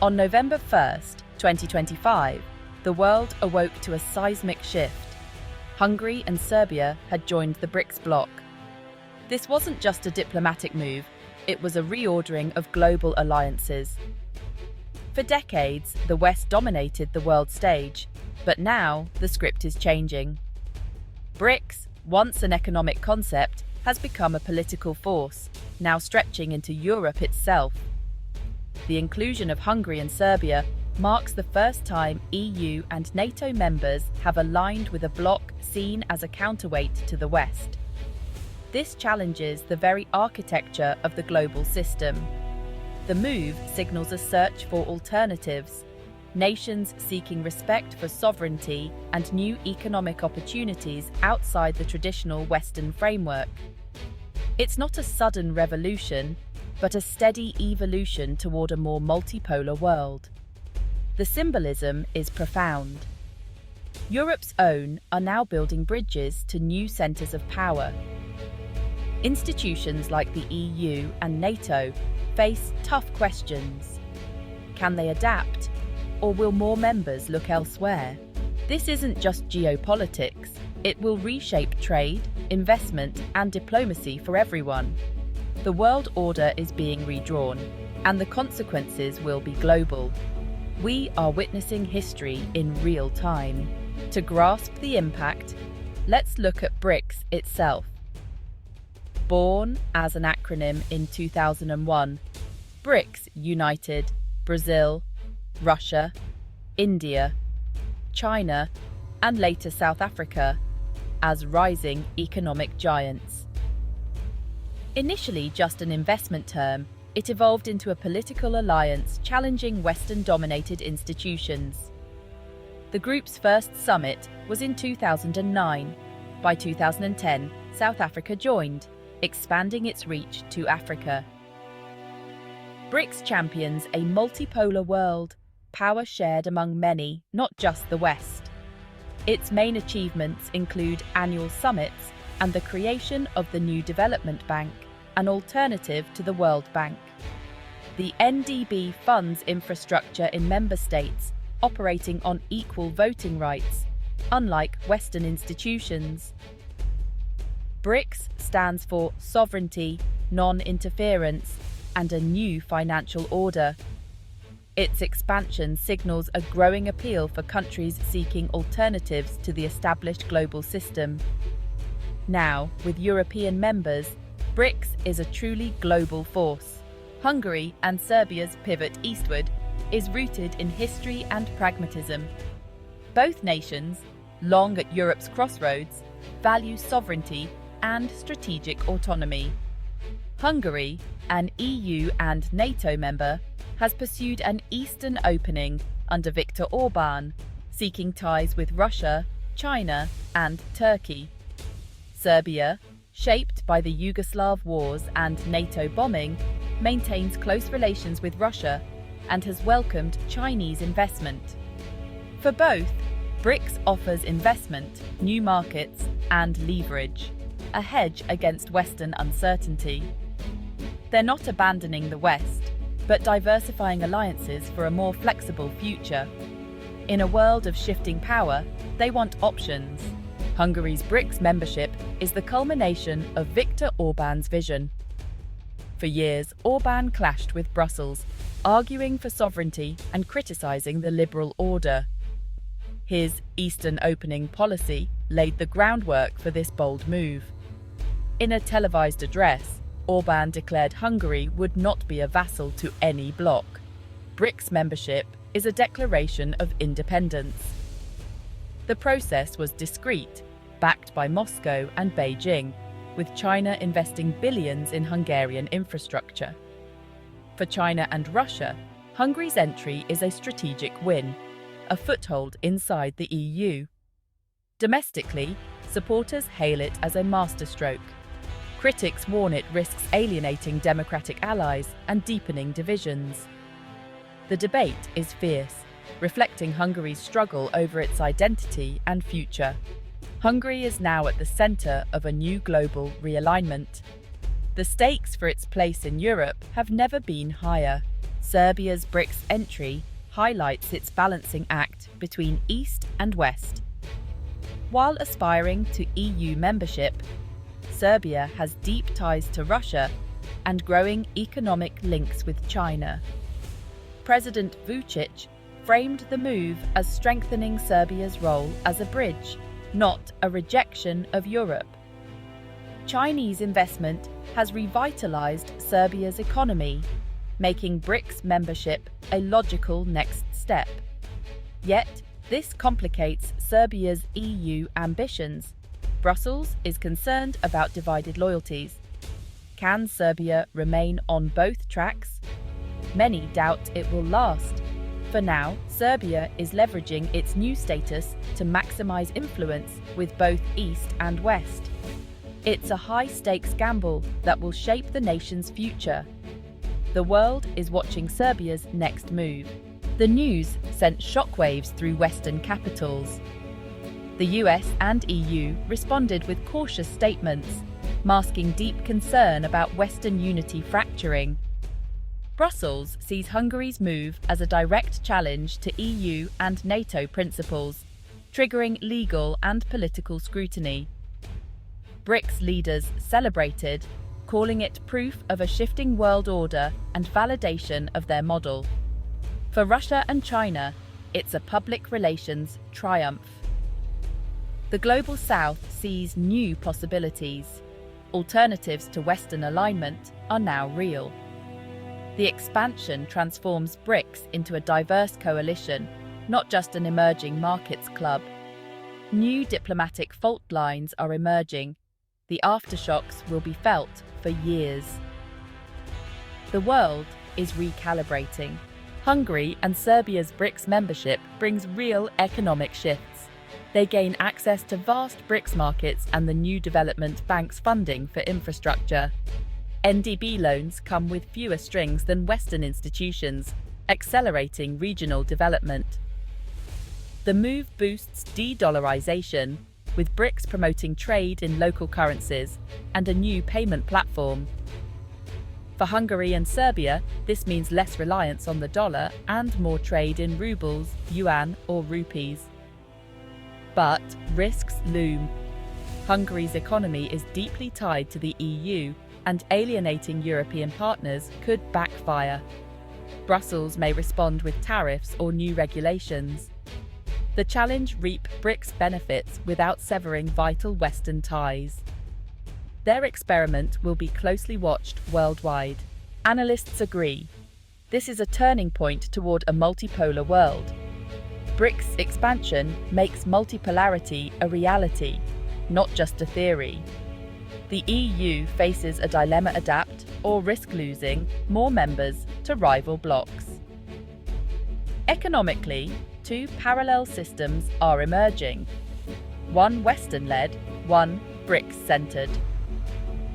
On November 1st, 2025, the world awoke to a seismic shift. Hungary and Serbia had joined the BRICS bloc. This wasn't just a diplomatic move, it was a reordering of global alliances. For decades, the West dominated the world stage, but now the script is changing. BRICS, once an economic concept, has become a political force, now stretching into Europe itself. The inclusion of Hungary and Serbia marks the first time EU and NATO members have aligned with a bloc seen as a counterweight to the West. This challenges the very architecture of the global system. The move signals a search for alternatives, nations seeking respect for sovereignty and new economic opportunities outside the traditional Western framework. It's not a sudden revolution, but a steady evolution toward a more multipolar world. The symbolism is profound. Europe's own are now building bridges to new centres of power. Institutions like the EU and NATO face tough questions. Can they adapt, or will more members look elsewhere? This isn't just geopolitics, it will reshape trade, investment, and diplomacy for everyone. The world order is being redrawn, and the consequences will be global. We are witnessing history in real time. To grasp the impact, let's look at BRICS itself. Born as an acronym in 2001, BRICS united Brazil, Russia, India, China, and later South Africa as rising economic giants. Initially just an investment term, it evolved into a political alliance challenging Western-dominated institutions. The group's first summit was in 2009. By 2010, South Africa joined, expanding its reach to Africa. BRICS champions a multipolar world, power shared among many, not just the West. Its main achievements include annual summits and the creation of the new Development Bank, an alternative to the World Bank. The NDB funds infrastructure in member states, operating on equal voting rights, unlike Western institutions. BRICS stands for sovereignty, non-interference, and a new financial order. Its expansion signals a growing appeal for countries seeking alternatives to the established global system. Now, with European members, BRICS is a truly global force. Hungary and Serbia's pivot eastward is rooted in history and pragmatism. Both nations, long at Europe's crossroads, value sovereignty and strategic autonomy. Hungary, an EU and NATO member, has pursued an eastern opening under Viktor Orbán, seeking ties with Russia, China, and Turkey. Serbia, shaped by the Yugoslav wars and NATO bombing, maintains close relations with Russia and has welcomed Chinese investment. For both, BRICS offers investment, new markets, and leverage, a hedge against Western uncertainty. They're not abandoning the West, but diversifying alliances for a more flexible future. In a world of shifting power, they want options. Hungary's BRICS membership is the culmination of Viktor Orbán's vision. For years, Orbán clashed with Brussels, arguing for sovereignty and criticizing the liberal order. His Eastern opening policy laid the groundwork for this bold move. In a televised address, Orbán declared Hungary would not be a vassal to any bloc. BRICS membership is a declaration of independence. The process was discreet, backed by Moscow and Beijing, with China investing billions in Hungarian infrastructure. For China and Russia, Hungary's entry is a strategic win, a foothold inside the EU. Domestically, supporters hail it as a masterstroke. Critics warn it risks alienating democratic allies and deepening divisions. The debate is fierce, reflecting Hungary's struggle over its identity and future. Hungary is now at the centre of a new global realignment. The stakes for its place in Europe have never been higher. Serbia's BRICS entry highlights its balancing act between East and West. While aspiring to EU membership, Serbia has deep ties to Russia and growing economic links with China. President Vučić framed the move as strengthening Serbia's role as a bridge, not a rejection of Europe. Chinese investment has revitalized Serbia's economy, making BRICS membership a logical next step. Yet, this complicates Serbia's EU ambitions. Brussels is concerned about divided loyalties. Can Serbia remain on both tracks? Many doubt it will last. For now, Serbia is leveraging its new status to maximize influence with both East and West. It's a high-stakes gamble that will shape the nation's future. The world is watching Serbia's next move. The news sent shockwaves through Western capitals. The US and EU responded with cautious statements, masking deep concern about Western unity fracturing. Brussels sees Hungary's move as a direct challenge to EU and NATO principles, triggering legal and political scrutiny. BRICS leaders celebrated, calling it proof of a shifting world order and validation of their model. For Russia and China, it's a public relations triumph. The Global South sees new possibilities. Alternatives to Western alignment are now real. The expansion transforms BRICS into a diverse coalition, not just an emerging markets club. New diplomatic fault lines are emerging. The aftershocks will be felt for years. The world is recalibrating. Hungary and Serbia's BRICS membership brings real economic shifts. They gain access to vast BRICS markets and the new development bank's funding for infrastructure. NDB loans come with fewer strings than Western institutions, accelerating regional development. The move boosts de-dollarization, with BRICS promoting trade in local currencies and a new payment platform. For Hungary and Serbia, this means less reliance on the dollar and more trade in rubles, yuan, or rupees. But risks loom. Hungary's economy is deeply tied to the EU, and alienating European partners could backfire. Brussels may respond with tariffs or new regulations. The challenge: reap BRICS benefits without severing vital Western ties. Their experiment will be closely watched worldwide. Analysts agree. This is a turning point toward a multipolar world. BRICS expansion makes multipolarity a reality, not just a theory. The EU faces a dilemma: adapt or risk losing more members to rival blocs. Economically, two parallel systems are emerging. One Western-led, one BRICS-centered.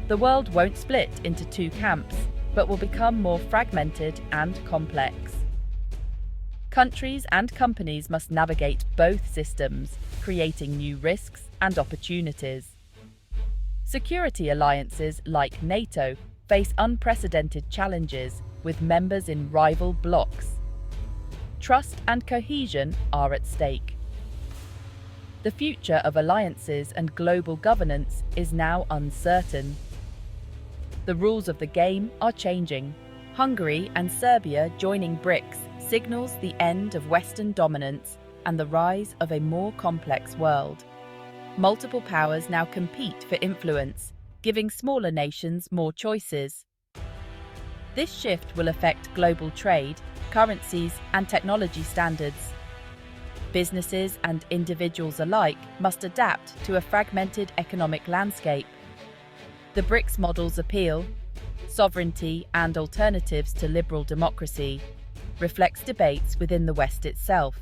The world won't split into two camps, but will become more fragmented and complex. Countries and companies must navigate both systems, creating new risks and opportunities. Security alliances like NATO face unprecedented challenges with members in rival blocs. Trust and cohesion are at stake. The future of alliances and global governance is now uncertain. The rules of the game are changing. Hungary and Serbia joining BRICS signals the end of Western dominance and the rise of a more complex world. Multiple powers now compete for influence, giving smaller nations more choices. This shift will affect global trade, currencies, and technology standards. Businesses and individuals alike must adapt to a fragmented economic landscape. The BRICS model's appeal, sovereignty and alternatives to liberal democracy, reflects debates within the West itself.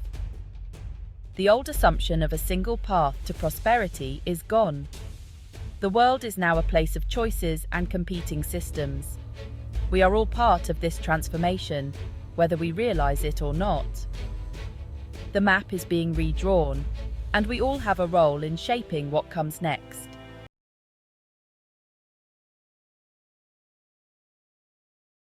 The old assumption of a single path to prosperity is gone. The world is now a place of choices and competing systems. We are all part of this transformation, whether we realize it or not. The map is being redrawn, and we all have a role in shaping what comes next.